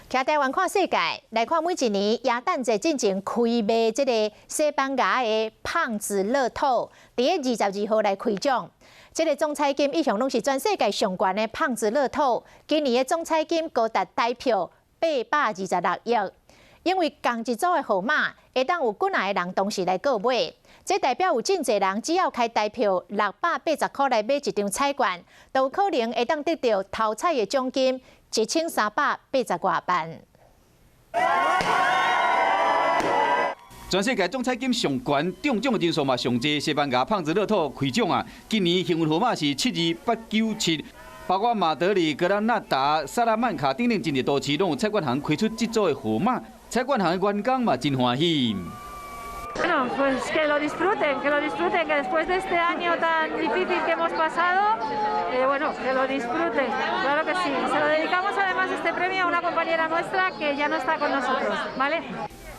徛台湾看世界，来看每一年耶诞节进前开卖这个西班牙的胖子乐透，伫个22号来开奖。这个总彩金一向拢是全世界上悬的胖子乐透，今年的总彩金高达大票826亿。因为同一组的号码会当有几啊个人同时来购买，这代表有真侪人只要开大票680块来买一张彩券，都有可能会当得到头彩的奖金1380多万。全世界总彩金上悬，中奖的人数嘛上济。西班牙胖子乐透开奖啊，今年幸运号码是72897。包括马德里、格拉纳达、萨拉曼卡等等真侪都市，拢有彩券行开出这组的号码。彩券行的员工嘛真欢喜。Bueno, pues que lo disfruten, que después de este año tan difícil que hemos pasado, bueno, que lo disfruten, claro que sí. Se lo dedicamos además este premio a una compañera nuestra que ya no está con nosotros, ¿vale?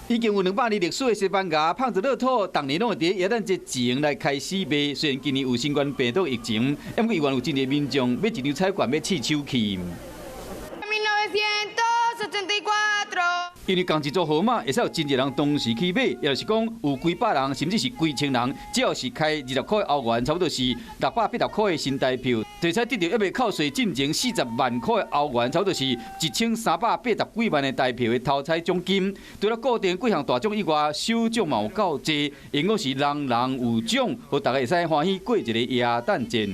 已经有200年历史的西班牙胖子乐透，当年拢会伫耶诞节前来开始卖。虽然今年有新冠病毒疫情，不过依然有真侪民众买一张彩券要试手气。因为同一组号码会使有真侪人同时去买，也就是讲有几百人，甚至是几千人，只要是开20块欧元，差不多是680块的新台票，就使得到还未扣税进前40万块的欧元，差不多是1380几万的台票的头彩奖金。除了固定几项大奖以外，小奖嘛有够多，因果是人人有奖，互大家会使欢喜过一个耶诞节。